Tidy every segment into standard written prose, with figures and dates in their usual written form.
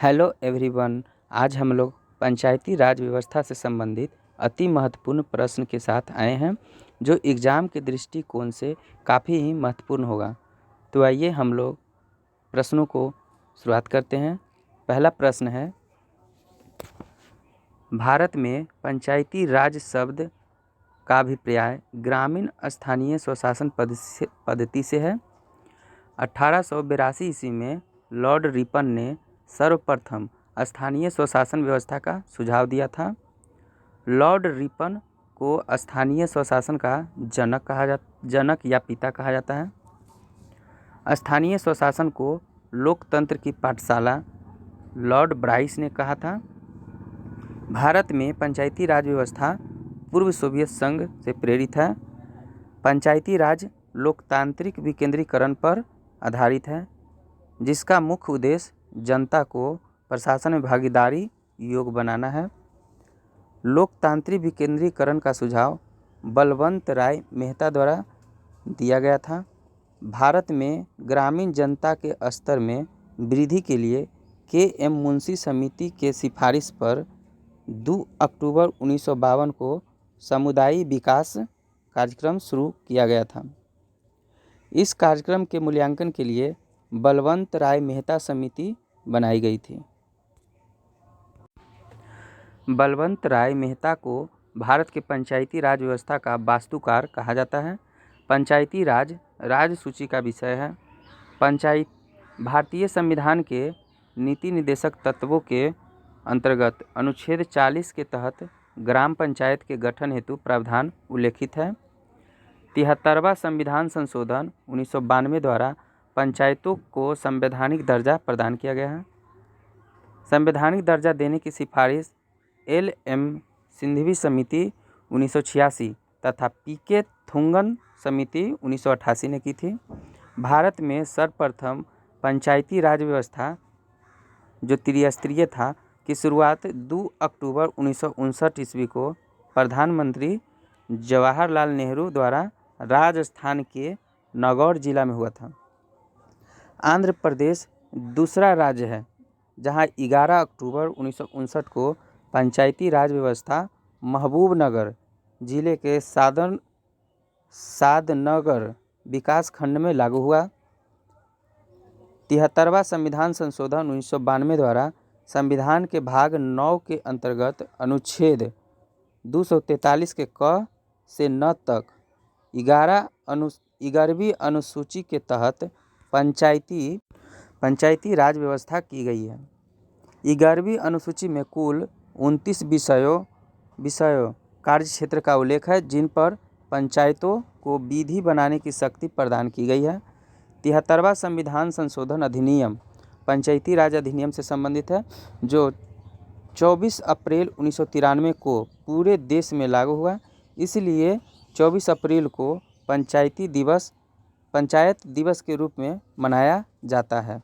Hello everyone. आज हम लोग पंचायती राज व्यवस्था से संबंधित अति महत्वपूर्ण प्रश्न के साथ आए हैं जो एग्ज़ाम के दृष्टिकोण से काफ़ी ही महत्वपूर्ण होगा। तो आइए हम लोग प्रश्नों को शुरुआत करते हैं। पहला प्रश्न है, भारत में पंचायती राज शब्द का अभिप्राय ग्रामीण स्थानीय स्वशासन पद्धति से है। 1882 ईस्वी में लॉर्ड रिपन ने सर्वप्रथम स्थानीय स्वशासन व्यवस्था का सुझाव दिया था। लॉर्ड रिपन को स्थानीय स्वशासन का जनक या पिता कहा जाता है। स्थानीय स्वशासन को लोकतंत्र की पाठशाला लॉर्ड ब्राइस ने कहा था। भारत में पंचायती राज व्यवस्था पूर्व सोवियत संघ से प्रेरित है। पंचायती राज लोकतांत्रिक विकेंद्रीकरण पर आधारित है, जिसका मुख्य उद्देश्य जनता को प्रशासन में भागीदारी योग्य बनाना है। लोकतांत्रिक विकेंद्रीकरण का सुझाव बलवंत राय मेहता द्वारा दिया गया था। भारत में ग्रामीण जनता के स्तर में वृद्धि के लिए के.एम. मुंशी समिति के सिफारिश पर 2 अक्टूबर 1952 को समुदायी विकास कार्यक्रम शुरू किया गया था। इस कार्यक्रम के मूल्यांकन के लिए बलवंत राय मेहता समिति बनाई गई थी। बलवंत राय मेहता को भारत के पंचायती राज व्यवस्था का वास्तुकार कहा जाता है। पंचायती राज राज्य सूची का विषय है। भारतीय संविधान के नीति निर्देशक तत्वों के अंतर्गत अनुच्छेद 40 के तहत ग्राम पंचायत के गठन हेतु प्रावधान उल्लेखित है। 73वां संविधान संशोधन 1992 द्वारा पंचायतों को संवैधानिक दर्जा प्रदान किया गया है। संवैधानिक दर्जा देने की सिफारिश एल.एम. सिंघवी समिति 1986 तथा पी.के. थुंगन समिति 1988 ने की थी। भारत में सर्वप्रथम पंचायती राज व्यवस्था जो त्रिस्तरीय था की शुरुआत 2 अक्टूबर 1959 ईस्वी को प्रधानमंत्री जवाहरलाल नेहरू द्वारा राजस्थान के नागौर जिला में हुआ था। आंध्र प्रदेश दूसरा राज्य है जहां 11 अक्टूबर 1959 को पंचायती राज व्यवस्था महबूबनगर जिले के सादनगर विकास खंड में लागू हुआ। 73वां संविधान संशोधन 1992 द्वारा संविधान के भाग 9 के अंतर्गत अनुच्छेद 243 के क से न तक 11वीं अनुसूची के तहत पंचायती राज व्यवस्था की गई है। 11वीं अनुसूची में कुल 29 विषयों कार्य क्षेत्र का उल्लेख है, जिन पर पंचायतों को विधि बनाने की शक्ति प्रदान की गई है। 73वां संविधान संशोधन अधिनियम पंचायती राज अधिनियम से संबंधित है, जो 24 अप्रैल 1993 को पूरे देश में लागू हुआ। इसलिए 24 अप्रैल को पंचायत दिवस के रूप में मनाया जाता है।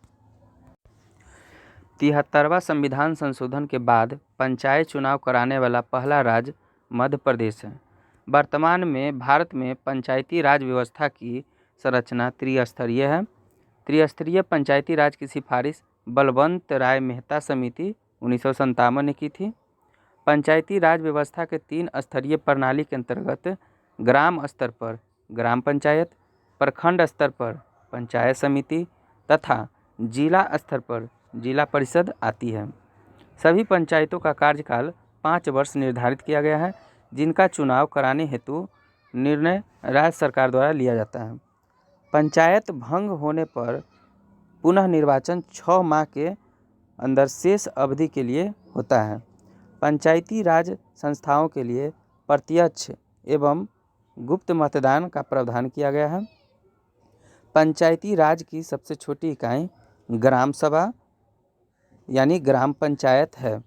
73वां संविधान संशोधन के बाद पंचायत चुनाव कराने वाला पहला राज्य मध्य प्रदेश है। वर्तमान में भारत में पंचायती राज व्यवस्था की संरचना त्रिस्तरीय है। त्रिस्तरीय पंचायती राज की सिफारिश बलवंत राय मेहता समिति 1957 ने की थी। पंचायती राज व्यवस्था के 3 स्तरीय प्रणाली के अंतर्गत ग्राम स्तर पर ग्राम पंचायत, प्रखंड स्तर पर पंचायत समिति तथा जिला स्तर पर जिला परिषद आती है। सभी पंचायतों का कार्यकाल 5 वर्ष निर्धारित किया गया है, जिनका चुनाव कराने हेतु निर्णय राज्य सरकार द्वारा लिया जाता है। पंचायत भंग होने पर पुनः निर्वाचन 6 माह के अंदर शेष अवधि के लिए होता है। पंचायती राज संस्थाओं के लिए प्रत्यक्ष एवं गुप्त मतदान का प्रावधान किया गया है। पंचायती राज की सबसे छोटी इकाई ग्राम सभा यानी ग्राम पंचायत है।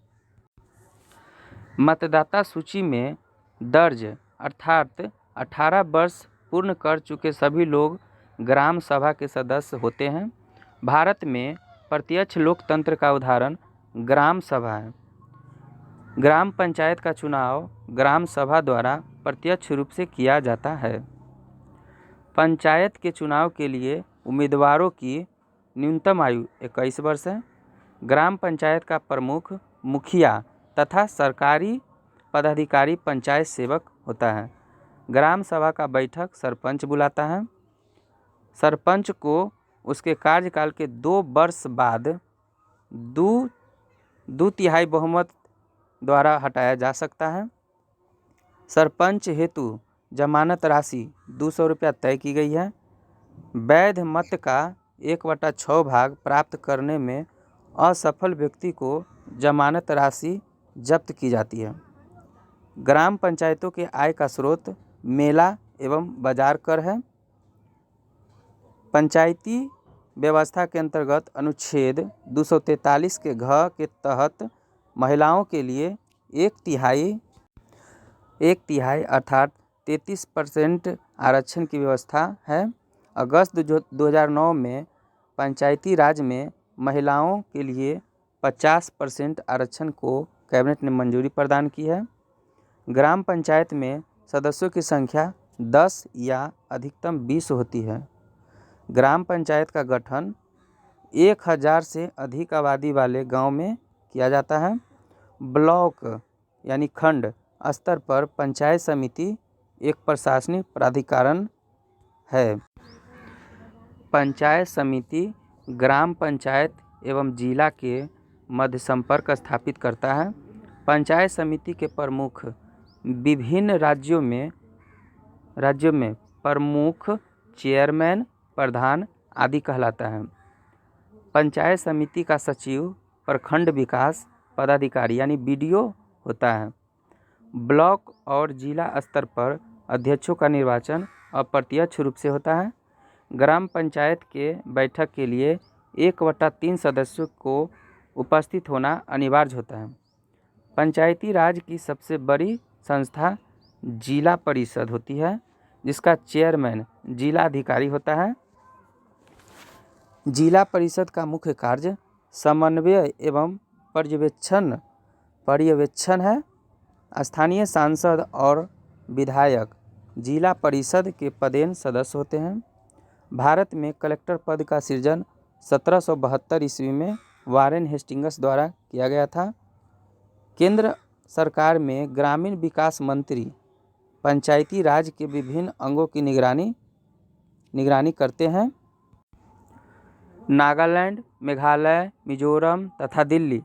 मतदाता सूची में दर्ज अर्थात 18 वर्ष पूर्ण कर चुके सभी लोग ग्राम सभा के सदस्य होते हैं। भारत में प्रत्यक्ष लोकतंत्र का उदाहरण ग्राम सभा है। ग्राम पंचायत का चुनाव ग्राम सभा द्वारा प्रत्यक्ष रूप से किया जाता है। पंचायत के चुनाव के लिए उम्मीदवारों की न्यूनतम आयु 21 वर्ष है। ग्राम पंचायत का प्रमुख मुखिया तथा सरकारी पदाधिकारी पंचायत सेवक होता है। ग्राम सभा का बैठक सरपंच बुलाता है। सरपंच को उसके कार्यकाल के 2 वर्ष बाद दो तिहाई बहुमत द्वारा हटाया जा सकता है। सरपंच हेतु जमानत राशि 200 रुपया तय की गई है। वैध मत का 1/6 भाग प्राप्त करने में असफल व्यक्ति को जमानत राशि जब्त की जाती है। ग्राम पंचायतों के आय का स्रोत मेला एवं बाजार कर है। पंचायती व्यवस्था के अंतर्गत अनुच्छेद 243 के घ के तहत महिलाओं के लिए 1/3 अर्थात 33% आरक्षण की व्यवस्था है। अगस्त 2009 में पंचायती राज में महिलाओं के लिए 50% आरक्षण को कैबिनेट ने मंजूरी प्रदान की है। ग्राम पंचायत में सदस्यों की संख्या 10 या अधिकतम 20 होती है। ग्राम पंचायत का गठन 1000 से अधिक आबादी वाले गांव में किया जाता है। ब्लॉक यानी खंड स्तर पर पंचायत समिति एक प्रशासनिक प्राधिकरण है। पंचायत समिति ग्राम पंचायत एवं जिला के मध्य संपर्क स्थापित करता है। पंचायत समिति के प्रमुख विभिन्न राज्यों में प्रमुख, चेयरमैन, प्रधान आदि कहलाता है। पंचायत समिति का सचिव प्रखंड विकास पदाधिकारी यानी BDO होता है। ब्लॉक और जिला स्तर पर अध्यक्षों का निर्वाचन अप्रत्यक्ष रूप से होता है। ग्राम पंचायत के बैठक के लिए 1/3 सदस्यों को उपस्थित होना अनिवार्य होता है। पंचायती राज की सबसे बड़ी संस्था जिला परिषद होती है, जिसका चेयरमैन जिला अधिकारी होता है। जिला परिषद का मुख्य कार्य समन्वय एवं पर्यवेक्षण है। स्थानीय सांसद और विधायक जिला परिषद के पदेन सदस्य होते हैं। भारत में कलेक्टर पद का सृजन 1772 ईस्वी में वारेन हेस्टिंग्स द्वारा किया गया था। केंद्र सरकार में ग्रामीण विकास मंत्री पंचायती राज के विभिन्न अंगों की निगरानी करते हैं। नागालैंड, मेघालय, मिजोरम तथा दिल्ली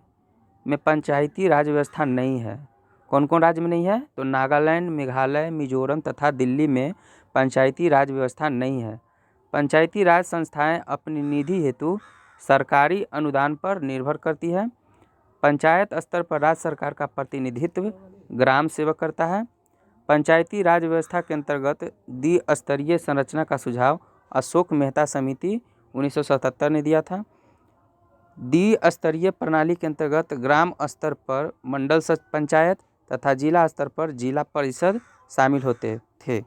में पंचायती राज व्यवस्था नहीं है। कौन कौन राज्य में नहीं है? तो नागालैंड, मेघालय, मिजोरम तथा दिल्ली में पंचायती राज व्यवस्था नहीं है। पंचायती राज संस्थाएं अपनी निधि हेतु सरकारी अनुदान पर निर्भर करती है। पंचायत स्तर पर राज्य सरकार का प्रतिनिधित्व ग्राम सेवक करता है। पंचायती राज व्यवस्था के अंतर्गत द्विस्तरीय संरचना का सुझाव अशोक मेहता समिति 1977 ने दिया था। द्विस्तरीय प्रणाली के अंतर्गत ग्राम स्तर पर मंडल पंचायत तथा जिला स्तर पर जिला परिषद शामिल होते थे।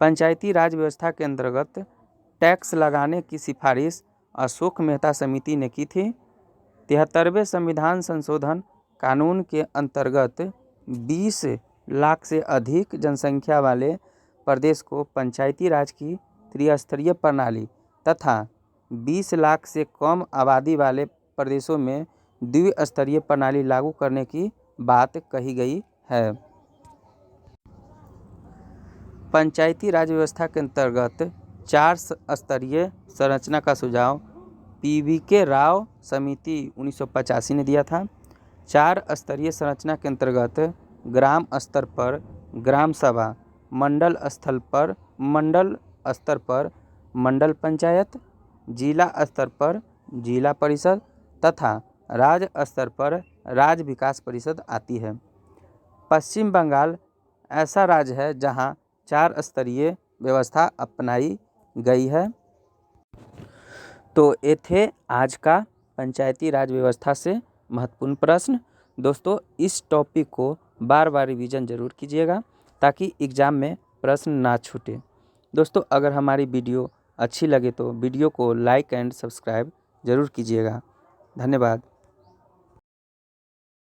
पंचायती राज व्यवस्था के अंतर्गत टैक्स लगाने की सिफारिश अशोक मेहता समिति ने की थी। 73वें संविधान संशोधन कानून के अंतर्गत 20 लाख से अधिक जनसंख्या वाले प्रदेश को पंचायती राज की त्रिस्तरीय प्रणाली तथा 20 लाख से कम आबादी वाले प्रदेशों में द्विस्तरीय प्रणाली लागू करने की बात कही गई है। पंचायती राज व्यवस्था के अंतर्गत 4 स्तरीय संरचना का सुझाव PVK राव समिति 1985 ने दिया था। 4 स्तरीय संरचना के अंतर्गत ग्राम स्तर पर ग्राम सभा, मंडल स्तर पर मंडल पंचायत, जिला स्तर पर जिला परिषद तथा राज्य स्तर पर राज्य विकास परिषद आती है। पश्चिम बंगाल ऐसा राज्य है जहां 4 स्तरीय व्यवस्था अपनाई गई है। तो ये थे आज का पंचायती राज व्यवस्था से महत्वपूर्ण प्रश्न। दोस्तों, इस टॉपिक को बार बार रिवीजन जरूर कीजिएगा ताकि एग्ज़ाम में प्रश्न ना छूटे। दोस्तों, अगर हमारी वीडियो अच्छी लगे तो वीडियो को लाइक एंड सब्सक्राइब जरूर कीजिएगा। धन्यवाद।